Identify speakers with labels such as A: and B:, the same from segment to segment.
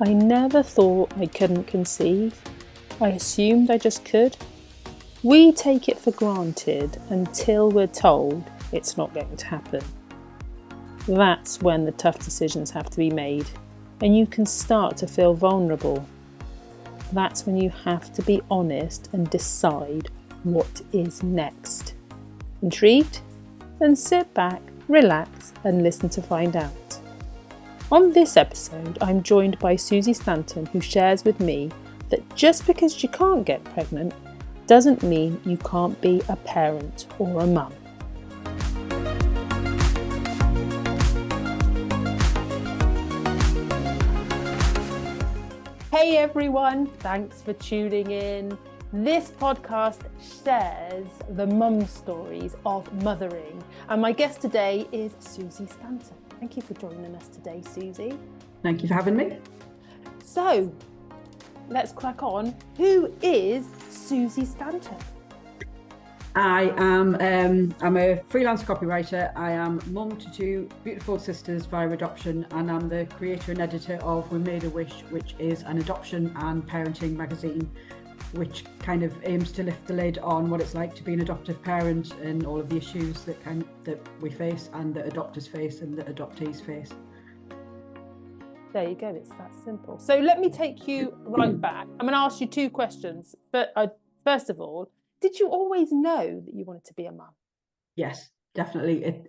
A: I never thought I couldn't conceive. I assumed I just could. We take it for granted until we're told it's not going to happen. That's when the tough decisions have to be made, and you can start to feel vulnerable. That's when you have to be honest and decide what is next. Intrigued? Then sit back, relax, and listen to find out. On this episode, I'm joined by Suzy Stanton, who shares with me that just because you can't get pregnant doesn't mean you can't be a parent or a mum. Hey everyone, thanks for tuning in. This podcast shares the mum stories of mothering, and my guest today is Suzy Stanton. Thank you for joining us today, Suzy.
B: Thank you for having me.
A: So, let's crack on. Who is Suzy Stanton?
B: I'm a freelance copywriter. I am mum to two beautiful sisters via adoption, and I'm the creator and editor of We Made a Wish, which is an adoption and parenting magazine, which kind of aims to lift the lid on what it's like to be an adoptive parent and all of the issues that we face and that adopters face and that adoptees face.
A: There you go, it's that simple. So let me take you right back. I'm going to ask you two questions. But first of all, did you always know that you wanted to be a mum?
B: Yes, definitely.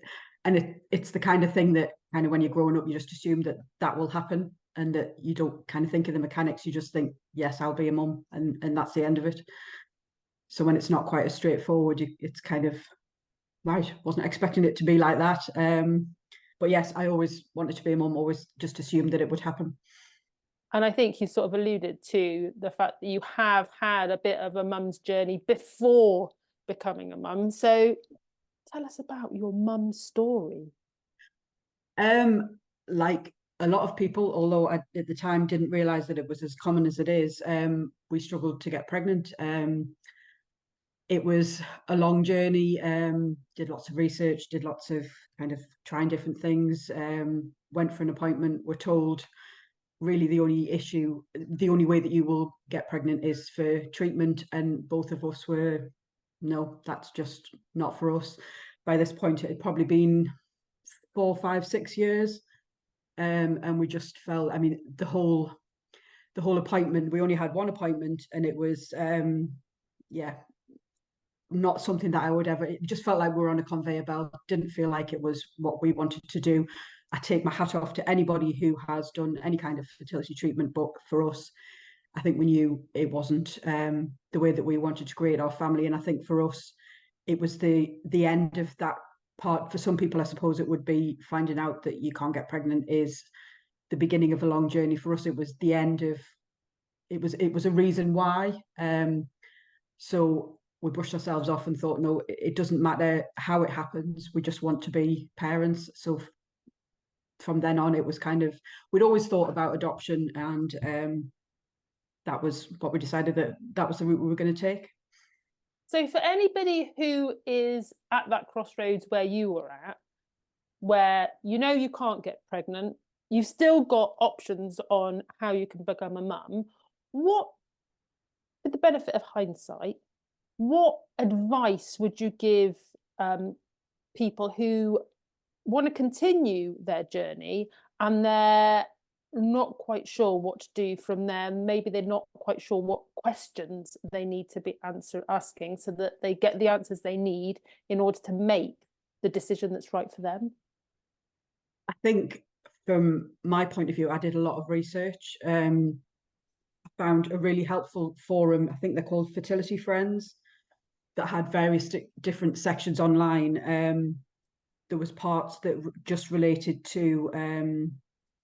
B: It's the kind of thing that kind of when you're growing up, you just assume that will happen and that you don't kind of think of the mechanics. You just think, yes, I'll be a mum, and that's the end of it. So when it's not quite as straightforward, it's kind of, right, wasn't expecting it to be like that. But yes, I always wanted to be a mum, always just assumed that it would happen.
A: And I think you sort of alluded to the fact that you have had a bit of a mum's journey before becoming a mum. So tell us about your mum's story.
B: Like a lot of people, although I at the time didn't realise that it was as common as it is, we struggled to get pregnant. It was a long journey, did lots of research, did lots of kind of trying different things, went for an appointment, were told really the only way that you will get pregnant is for treatment, and both of us were, no, that's just not for us. By this point it had probably been 4, 5, 6 years, and we just felt, I mean, the whole appointment, we only had one appointment, and it was not something that I would ever, it just felt like we were on a conveyor belt. Didn't feel like it was what we wanted to do. I take my hat off to anybody who has done any kind of fertility treatment, but for us, I think we knew it wasn't the way that we wanted to create our family. And I think for us, it was the end of that part. For some people, I suppose it would be finding out that you can't get pregnant is the beginning of a long journey. For us, it was the end of, it was a reason why. So we brushed ourselves off and thought, no, it doesn't matter how it happens. We just want to be parents. So from then on, it was kind of, we'd always thought about adoption, and that was what we decided that was the route we were going to take.
A: So for anybody who is at that crossroads where you were at, where you know you can't get pregnant, you've still got options on how you can become a mum, what, with the benefit of hindsight, what advice would you give people who want to continue their journey and they're not quite sure what to do from there? Maybe they're not quite sure what questions they need to be asking so that they get the answers they need in order to make the decision that's right for them.
B: I think from my point of view, I did a lot of research. I found a really helpful forum. I think they're called Fertility Friends, that had various different sections online. There was parts that just related to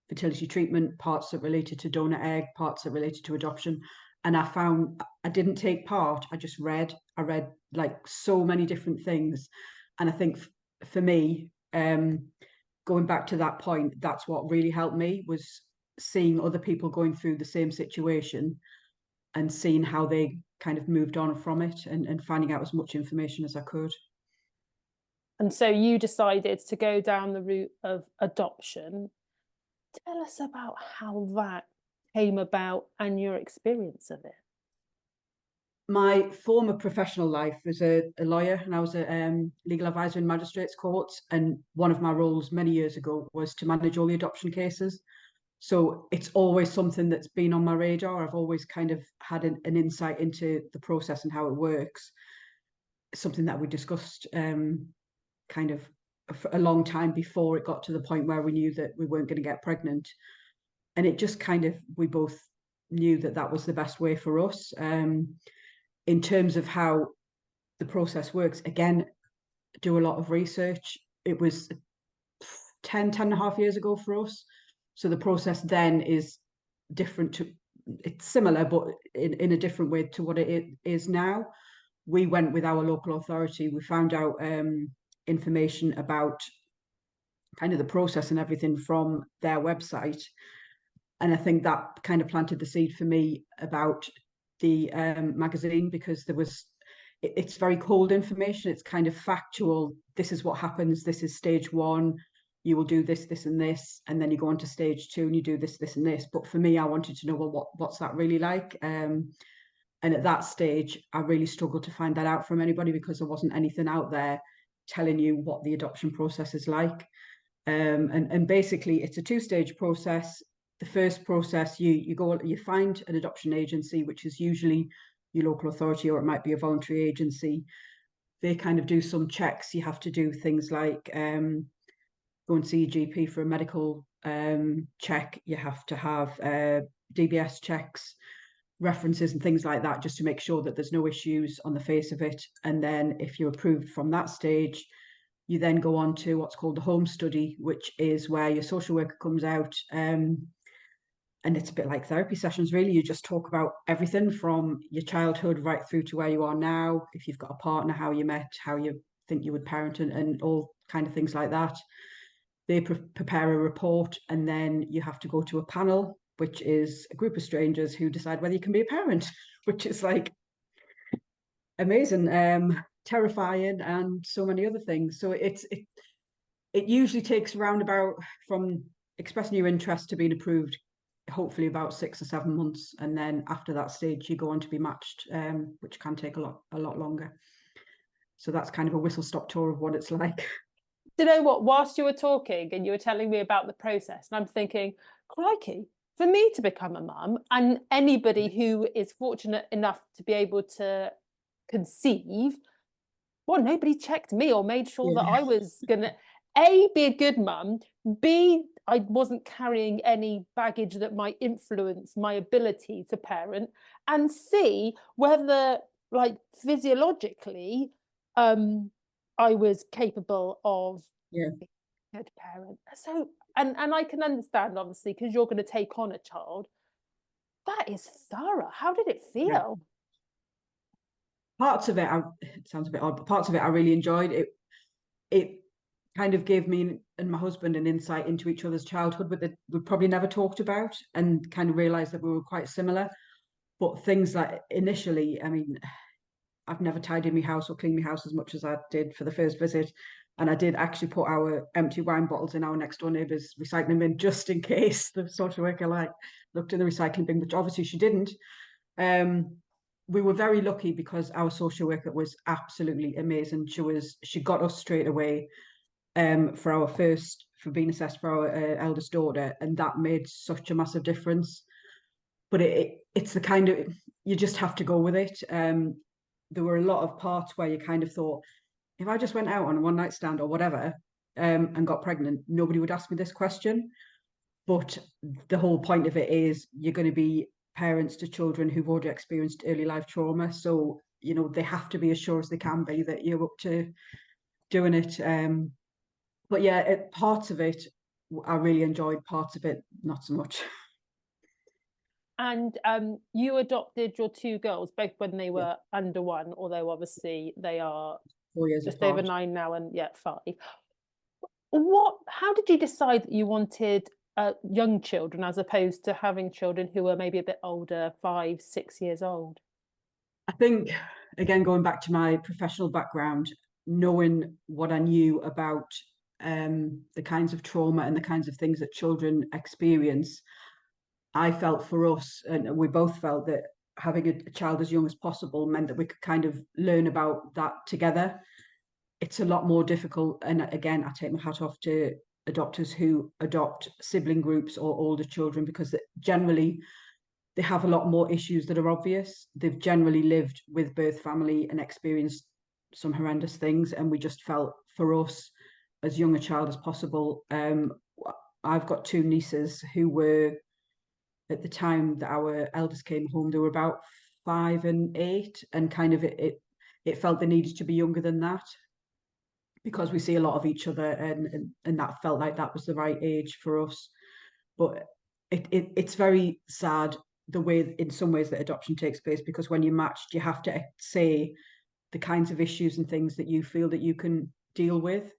B: fertility treatment, parts that related to donor egg, parts that related to adoption. And I found I didn't take part. I just read. I read like so many different things. And I think for me, going back to that point, that's what really helped me, was seeing other people going through the same situation and seeing how they kind of moved on from it, and finding out as much information as I could.
A: And so you decided to go down the route of adoption. Tell us about how that came about and your experience of it.
B: My former professional life was a lawyer, and I was a legal advisor in magistrates courts. And one of my roles many years ago was to manage all the adoption cases. So it's always something that's been on my radar. I've always kind of had an insight into the process and how it works. Something that we discussed kind of a long time before it got to the point where we knew that we weren't going to get pregnant. And it just kind of, we both knew that that was the best way for us. In terms of how the process works, again, do a lot of research. It was 10 and a half years ago for us. So the process then is different to, it's similar, but in a different way to what it is now. We went with our local authority. We found out information about kind of the process and everything from their website. And I think that kind of planted the seed for me about the magazine, because it's very cold information. It's kind of factual. This is what happens. This is stage one. You will do this, this, and this, and then you go on to stage two and you do this, this, and this. But for me, I wanted to know, well, what's that really like? And at that stage, I really struggled to find that out from anybody, because there wasn't anything out there telling you what the adoption process is like. And basically, it's a two-stage process. The first process, you find an adoption agency, which is usually your local authority, or it might be a voluntary agency. They kind of do some checks. You have to do things like go and see your GP for a medical check. You have to have DBS checks, references and things like that, just to make sure that there's no issues on the face of it. And then if you're approved from that stage, you then go on to what's called the home study, which is where your social worker comes out. And it's a bit like therapy sessions, really. You just talk about everything from your childhood right through to where you are now. If you've got a partner, how you met, how you think you would parent, and all kind of things like that. They prepare a report, and then you have to go to a panel, which is a group of strangers who decide whether you can be a parent, which is like amazing, terrifying, and so many other things. So it usually takes around about, from expressing your interest to being approved, hopefully about 6 or 7 months, and then after that stage you go on to be matched, which can take a lot longer. So that's kind of a whistle-stop tour of what it's like.
A: Do you know what? Whilst you were talking and you were telling me about the process, and I'm thinking, crikey, for me to become a mum, and anybody who is fortunate enough to be able to conceive, well, nobody checked me or made sure that I was gonna A, be a good mum, B, I wasn't carrying any baggage that might influence my ability to parent, and C, whether, like, physiologically I was capable of being a good parent. So and I can understand, obviously, because you're going to take on a child. That is thorough. How did it feel?
B: Parts of it, it sounds a bit odd, but parts of it I really enjoyed. It kind of gave me and my husband an insight into each other's childhood, but that we probably never talked about, and kind of realized that we were quite similar. But things like initially, I mean, I've never tidied my house or cleaned my house as much as I did for the first visit. And I did actually put our empty wine bottles in our next door neighbour's recycling bin, just in case the social worker looked in the recycling bin, which obviously she didn't. We were very lucky because our social worker was absolutely amazing. She got us straight away for being assessed for our eldest daughter, and that made such a massive difference. But it's the kind of, you just have to go with it. There were a lot of parts where you kind of thought, if I just went out on a one night stand or whatever and got pregnant, nobody would ask me this question. But the whole point of it is you're going to be parents to children who've already experienced early life trauma. So, they have to be as sure as they can be that you're up to doing it. But yeah, parts of it I really enjoyed, parts of it not so much.
A: And you adopted your two girls both when they were under one, although obviously they are
B: 4 years
A: just
B: apart.
A: over 9 now and 5. How did you decide that you wanted young children as opposed to having children who were maybe a bit older, 5, 6 years old?
B: I think, again, going back to my professional background, knowing what I knew about the kinds of trauma and the kinds of things that children experience, I felt for us, and we both felt that having a child as young as possible meant that we could kind of learn about that together. It's a lot more difficult. And again, I take my hat off to adopters who adopt sibling groups or older children, because generally they have a lot more issues that are obvious. They've generally lived with birth family and experienced some horrendous things. And we just felt for us, as young a child as possible. I've got two nieces who were, at the time that our eldest came home, they were about 5 and 8, and kind of it felt they needed to be younger than that, because we see a lot of each other, and that felt like that was the right age for us. But it's very sad the way, in some ways, that adoption takes place, because when you're matched, you have to say the kinds of issues and things that you feel that you can deal with,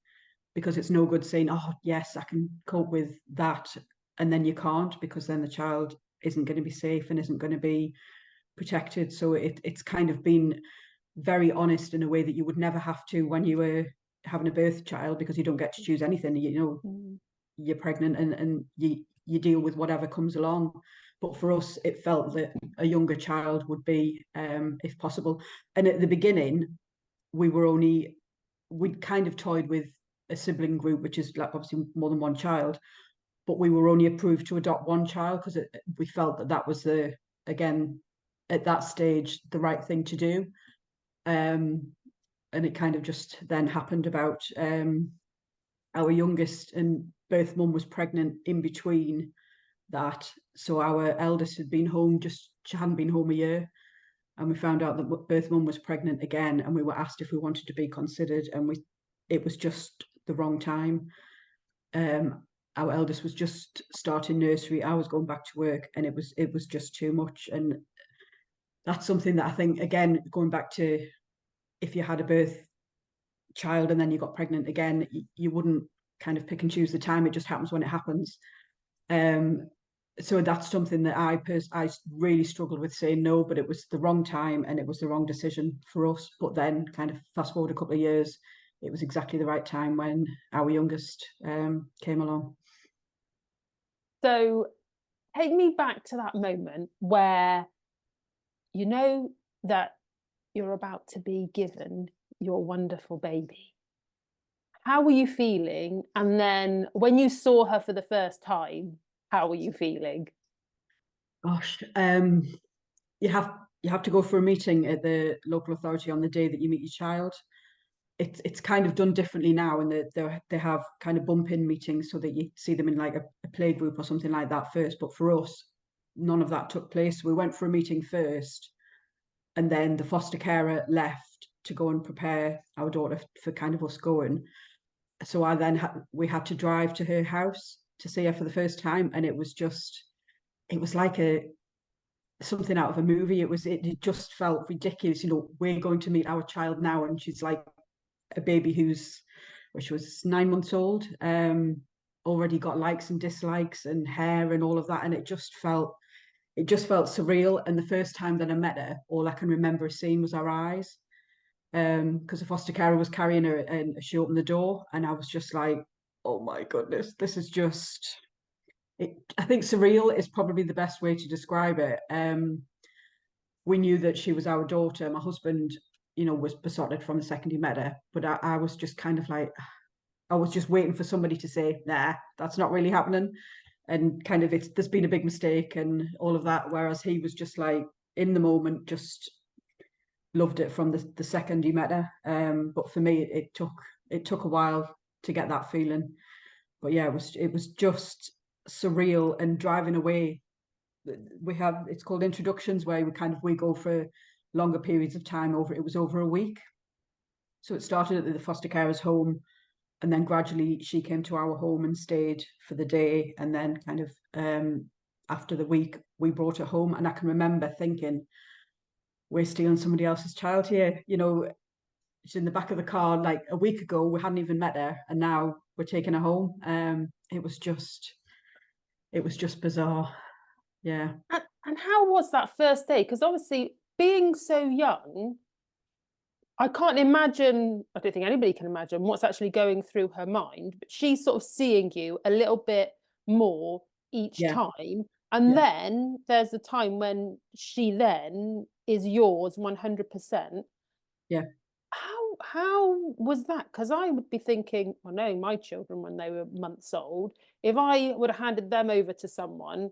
B: because it's no good saying, oh yes, I can cope with that, and then you can't, because then the child isn't going to be safe and isn't going to be protected. So it's kind of been very honest in a way that you would never have to when you were having a birth child, because you don't get to choose anything. You're pregnant, and you deal with whatever comes along. But for us, it felt that a younger child would be, if possible. And at the beginning, we'd kind of toyed with a sibling group, which is like obviously more than one child, but we were only approved to adopt one child, because we felt that was again, at that stage, the right thing to do. And it kind of just then happened about our youngest and birth mum was pregnant in between that. So our eldest had been home, she hadn't been home a year. And we found out that birth mum was pregnant again, and we were asked if we wanted to be considered, and it was just the wrong time. Our eldest was just starting nursery. I was going back to work, and it was just too much. And that's something that I think, again, going back to, if you had a birth child and then you got pregnant again, you wouldn't kind of pick and choose the time. It just happens when it happens. So that's something that I really struggled with saying no, but it was the wrong time and it was the wrong decision for us. But then, kind of fast forward a couple of years, it was exactly the right time when our youngest came along.
A: So take me back to that moment where you know that you're about to be given your wonderful baby. How were you feeling? And then when you saw her for the first time, how were you feeling?
B: Gosh, you have to go for a meeting at the local authority on the day that you meet your child. It's kind of done differently now, and they have kind of bump-in meetings so that you see them in like a play group or something like that first. But for us, none of that took place. We went for a meeting first, and then the foster carer left to go and prepare our daughter for kind of us going. So we had to drive to her house to see her for the first time, and it was like something out of a movie. It just felt ridiculous. We're going to meet our child now, and she's like a baby which was 9 months old, already got likes and dislikes and hair and all of that, and it just felt surreal. And the first time that I met her, all I can remember seeing was her eyes, because the foster carer was carrying her and she opened the door, and I was just like, oh my goodness, this is just it. I think surreal is probably the best way to describe it. We knew that she was our daughter. My husband, was besotted from the second he met her, but I was just kind of like, I was just waiting for somebody to say, nah, that's not really happening, and kind of there's been a big mistake and all of that, whereas he was just like, in the moment, just loved it from the second he met her. But for me, it took a while to get that feeling. But yeah, it was just surreal. And driving away, it's called introductions, where we go for longer periods of time. It was over a week. So it started at the foster carer's home, and then gradually she came to our home and stayed for the day, and then kind of after the week we brought her home. And I can remember thinking, we're stealing somebody else's child here. She's in the back of the car. Like a week ago we hadn't even met her, and now we're taking her home. It was just bizarre. Yeah.
A: And how was that first day? Because obviously, being so young, I can't imagine, I don't think anybody can imagine what's actually going through her mind, but she's sort of seeing you a little bit more each time. And then there's the time when she then is yours 100%.
B: Yeah.
A: How was that? Because I would be thinking, I know my children when they were months old, if I would have handed them over to someone,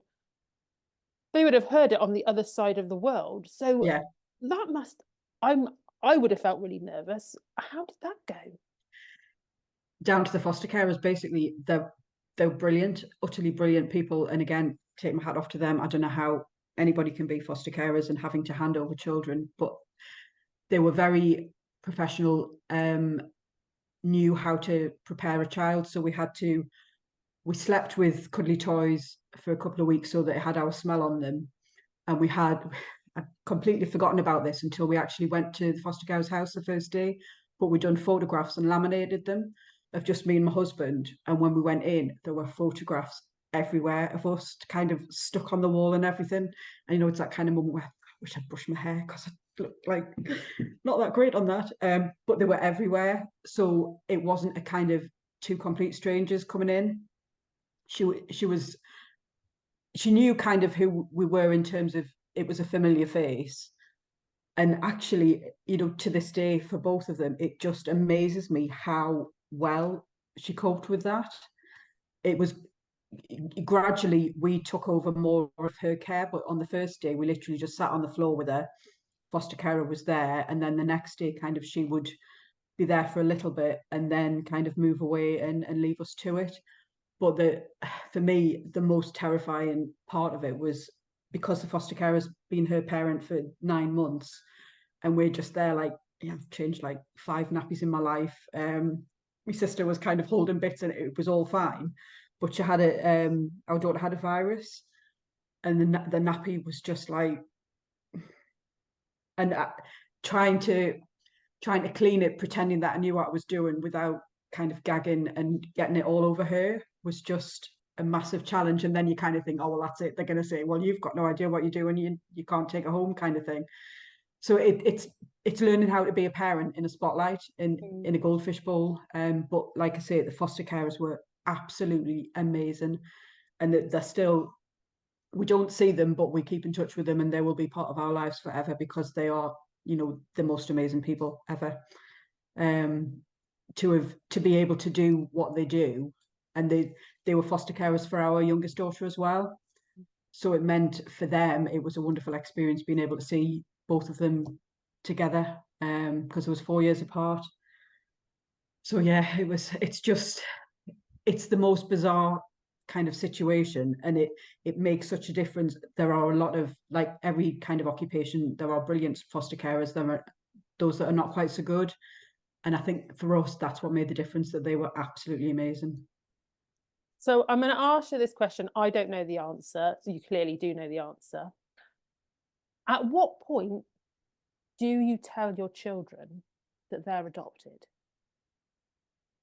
A: they would have heard it on the other side of the world. So
B: Yeah.
A: that must, I would have felt really nervous. How did that go?
B: Down to the foster carers, basically, they're brilliant, utterly brilliant people. And again, take my hat off to them. I don't know how anybody can be foster carers and having to hand over children, but they were very professional, knew how to prepare a child. So we slept with cuddly toys for a couple of weeks so that it had our smell on them. And I'd completely forgotten about this until we actually went to the foster carer's house the first day, but we'd done photographs and laminated them of just me and my husband. And when we went in, there were photographs everywhere of us kind of stuck on the wall and everything. And, you know, it's that kind of moment where I wish I'd brushed my hair because I looked like not that great on that. But they were everywhere. So it wasn't a kind of two complete strangers coming in. She knew kind of who we were in terms of it was a familiar face. And actually, you know, to this day, for both of them, it just amazes me how well she coped with that. It was gradually we took over more of her care, but on the first day, we literally just sat on the floor with her. Foster carer was there, and then the next day, kind of, she would be there for a little bit and then kind of move away and leave us to it. But for me, the most terrifying part of it was because the foster care has been her parent for 9 months, and we're just there like, yeah, I've changed like 5 nappies in my life. My sister was kind of holding bits, and it was all fine, but she had our daughter had a virus, and the nappy was just like, and trying to clean it, pretending that I knew what I was doing without kind of gagging and getting it all over her was just a massive challenge. And then you kind of think, oh, well, that's it. They're going to say, well, you've got no idea what you're doing. You can't take it home kind of thing. So it's learning how to be a parent in a spotlight, in a goldfish bowl. But like I say, the foster carers were absolutely amazing. And they're still, we don't see them, but we keep in touch with them, and they will be part of our lives forever because they are, you know, the most amazing people ever. To be able to do what they do, and they were foster carers for our youngest daughter as well. So it meant for them it was a wonderful experience being able to see both of them together, because it was 4 years apart. So yeah, it's the most bizarre kind of situation, and it makes such a difference. There are a lot of, like every kind of occupation, there are brilliant foster carers, there are those that are not quite so good. And I think for us, that's what made the difference, that they were absolutely amazing.
A: So I'm going to ask you this question. I don't know the answer. So you clearly do know the answer. At what point do you tell your children that they're adopted?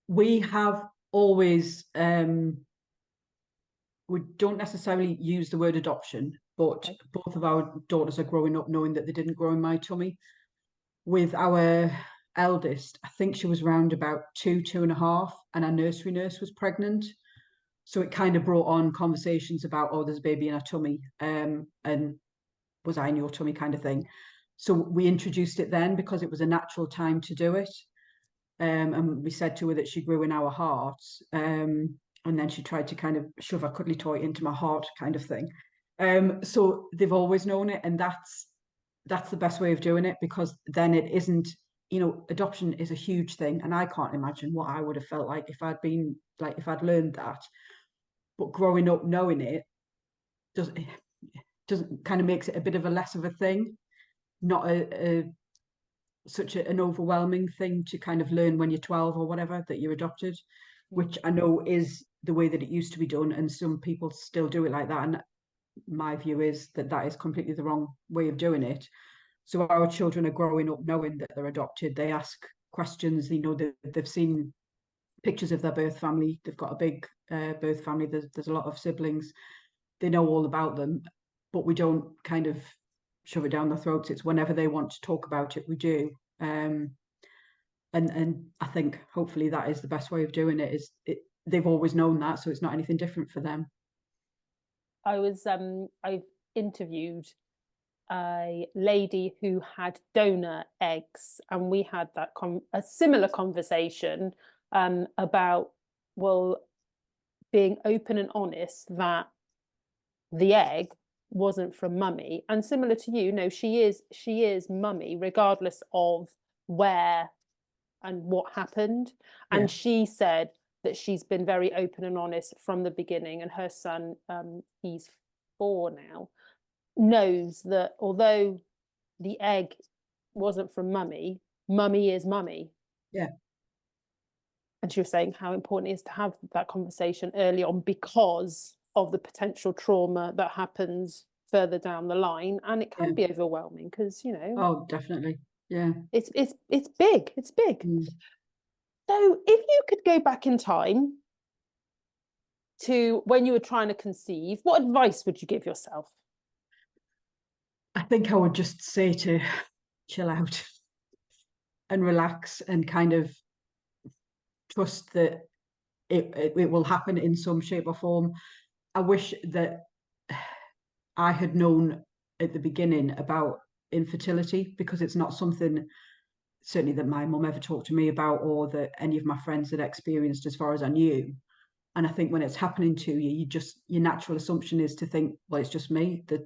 B: We have always, we don't necessarily use the word adoption, but
A: Okay.
B: both of our daughters are growing up knowing that they didn't grow in my tummy. With our eldest, I think she was around about 2.5, and our nursery nurse was pregnant. So it kind of brought on conversations about, oh, there's a baby in our tummy, and was I in your tummy kind of thing. So we introduced it then because it was a natural time to do it. And we said to her that she grew in our hearts. And then she tried to kind of shove a cuddly toy into my heart kind of thing. So they've always known it, and that's the best way of doing it, because then it isn't, you know, adoption is a huge thing, and I can't imagine what I would have felt like if I'd learned that. But growing up knowing it doesn't kind of makes it a bit of a less of a thing, not an overwhelming thing to kind of learn when you're 12 or whatever that you're adopted, which I know is the way that it used to be done, and some people still do it like that. And my view is that that is completely the wrong way of doing it. So our children are growing up knowing that they're adopted. They ask questions. You know, they've seen pictures of their birth family. They've got a big birth family. There's a lot of siblings. They know all about them, but we don't kind of shove it down their throats. It's whenever they want to talk about it, we do. And I think hopefully that is the best way of doing it. They've always known that, so it's not anything different for them.
A: I've interviewed a lady who had donor eggs, and we had a similar conversation about, well, being open and honest that the egg wasn't from mummy, and similar to you, no, she is mummy regardless of where and what happened.
B: Yeah.
A: And she said that she's been very open and honest from the beginning, and her son, he's 4 now, knows that although the egg wasn't from mummy, mummy is mummy.
B: Yeah.
A: And she was saying how important it is to have that conversation early on because of the potential trauma that happens further down the line, and it can be overwhelming because
B: Oh, definitely. Yeah.
A: it's big. It's big.
B: Mm.
A: So if you could go back in time to when you were trying to conceive, what advice would you give yourself?
B: I think I would just say to chill out and relax and kind of trust that it will happen in some shape or form. I wish that I had known at the beginning about infertility, because it's not something certainly that my mum ever talked to me about, or that any of my friends had experienced as far as I knew. And I think when it's happening to you, your natural assumption is to think, well, it's just me, that,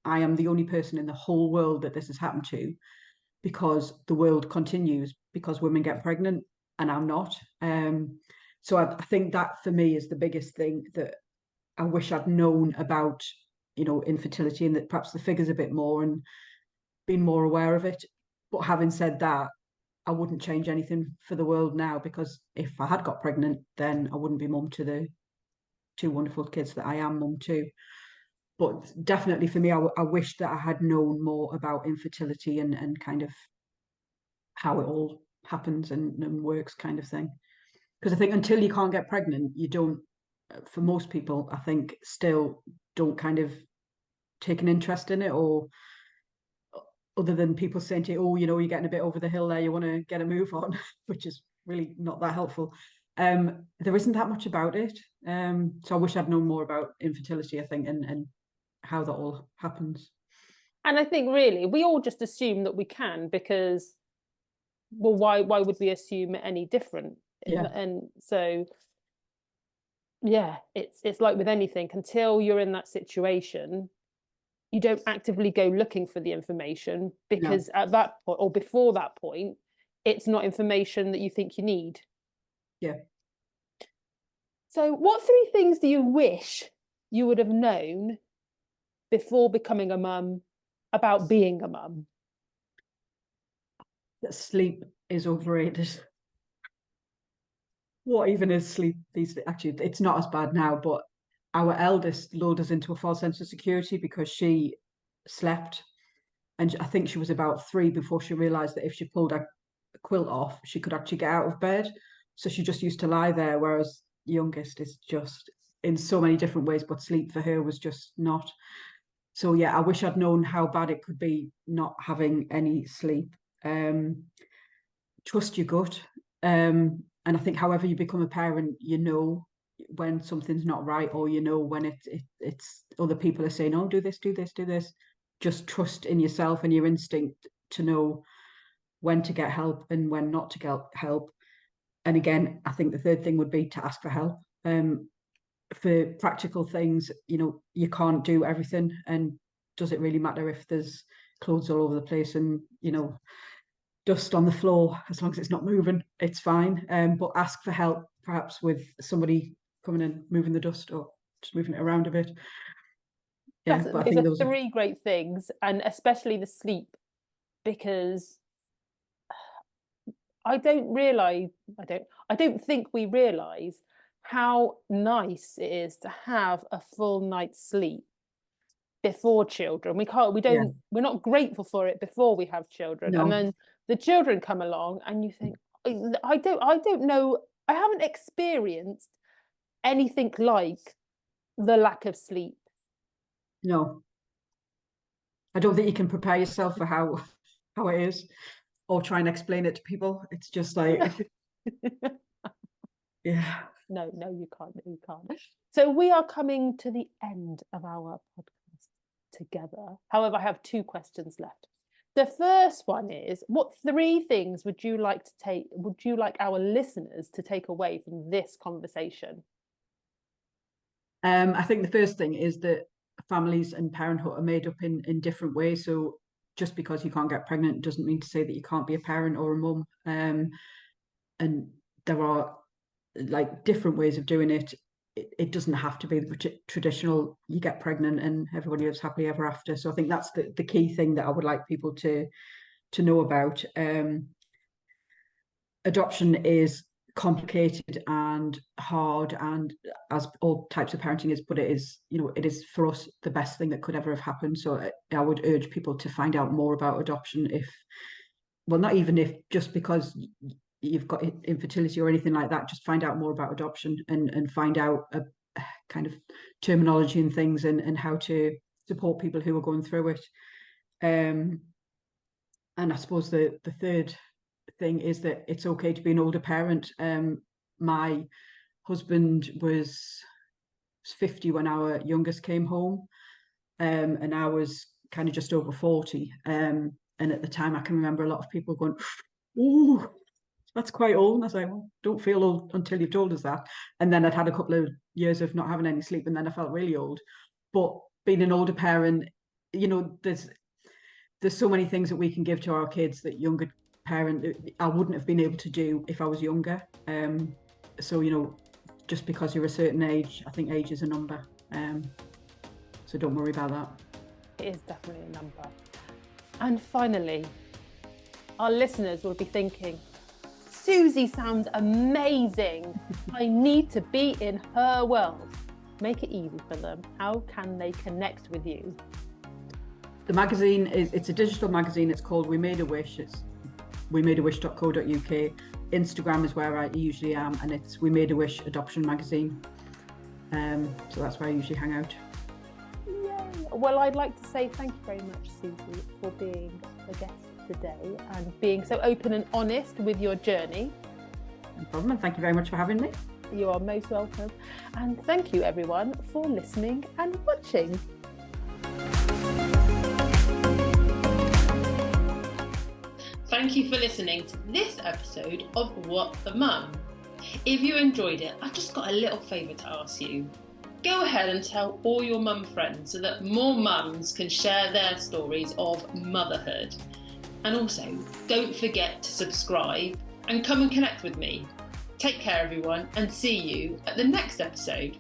B: I am the only person in the whole world that this has happened to, because the world continues, because women get pregnant and I'm not. So I think that for me is the biggest thing, that I wish I'd known about, infertility, and that perhaps the figures a bit more and been more aware of it. But having said that, I wouldn't change anything for the world now, because if I had got pregnant, then I wouldn't be mum to the 2 wonderful kids that I am mum to. But definitely for me, I wish that I had known more about infertility and kind of how it all happens and works, kind of thing. Because I think until you can't get pregnant, you don't, for most people, I think, still don't kind of take an interest in it, or other than people saying to you, oh, you're getting a bit over the hill there, you want to get a move on, which is really not that helpful. There isn't that much about it. So I wish I'd known more about infertility, I think, and how that all happens.
A: And I think really we all just assume that we can because, well, why would we assume any different?
B: Yeah.
A: And so yeah, it's like with anything, until you're in that situation, you don't actively go looking for the information,
B: No.
A: because at that point or before that point, it's not information that you think you need.
B: Yeah.
A: So what 3 things do you wish you would have known before becoming a mum about being a mum?
B: That sleep is overrated. What even is sleep these days? Actually, it's not as bad now, but our eldest lulled us into a false sense of security because she slept. And I think she was about 3 before she realized that if she pulled a quilt off, she could actually get out of bed. So she just used to lie there, whereas youngest is just in so many different ways, but sleep for her was just not. So yeah, I wish I'd known how bad it could be not having any sleep. Trust your gut. And I think however you become a parent, when something's not right, or when it's other people are saying, oh, do this, do this, do this. Just trust in yourself and your instinct to know when to get help and when not to get help. And again, I think the third thing would be to ask for help. For practical things, you can't do everything. And does it really matter if there's clothes all over the place and, dust on the floor? As long as it's not moving, it's fine. But ask for help, perhaps with somebody coming and moving the dust, or just moving it around a bit. Yeah, but I
A: Those
B: think
A: are
B: those are,
A: 3 great things, and especially the sleep, because I don't think we realize how nice it is to have a full night's sleep before children.
B: yeah,
A: we're not grateful for it before we have children. And
B: no,
A: then the children come along and you think, I don't know, I haven't experienced anything like the lack of sleep.
B: no. I don't think you can prepare yourself for how it is, or try and explain it to people. It's just like, yeah.
A: No, you can't. No, you can't. So we are coming to the end of our podcast together. However, I have 2 questions left. The first one is, what 3 things would you like our listeners to take away from this conversation?
B: I think the first thing is that families and parenthood are made up in different ways. So just because you can't get pregnant doesn't mean to say that you can't be a parent or a mum. And there are like different ways of doing it. It doesn't have to be the traditional, you get pregnant and everybody lives happily ever after. So I think that's the key thing that I would like people to know about. Adoption is complicated and hard, and as all types of parenting is, but it is, it is for us the best thing that could ever have happened. So I would urge people to find out more about adoption, not even if just because you've got infertility or anything like that, just find out more about adoption and find out a kind of terminology and things and how to support people who are going through it. And I suppose the third thing is that it's okay to be an older parent. My husband was 50 when our youngest came home, and I was kind of just over 40. And at the time, I can remember a lot of people going, "Ooh, that's quite old." And I was like, "Well, don't feel old until you've told us that." And then I'd had a couple of years of not having any sleep, and then I felt really old. But being an older parent, there's so many things that we can give to our kids that younger parent I wouldn't have been able to do if I was younger. So just because you're a certain age, I think age is a number. So don't worry about that.
A: It is definitely a number. And finally, our listeners will be thinking, Suzy sounds amazing. I need to be in her world. Make it easy for them. How can they connect with you?
B: The magazine it's a digital magazine. It's called We Made a Wish. It's wemadeawish.co.uk. Instagram is where I usually am, and it's We Made a Wish Adoption Magazine. So that's where I usually hang out.
A: Yay. Well, I'd like to say thank you very much, Suzy, for being a guest today and being so open and honest with your journey.
B: No problem, and thank you very much for having me.
A: You are most welcome. And thank you, everyone, for listening and watching. Thank you for listening to this episode of What the Mum. If you enjoyed it, I've just got a little favour to ask you. Go ahead and tell all your mum friends so that more mums can share their stories of motherhood. And also, don't forget to subscribe and come and connect with me. Take care, everyone, and see you at the next episode.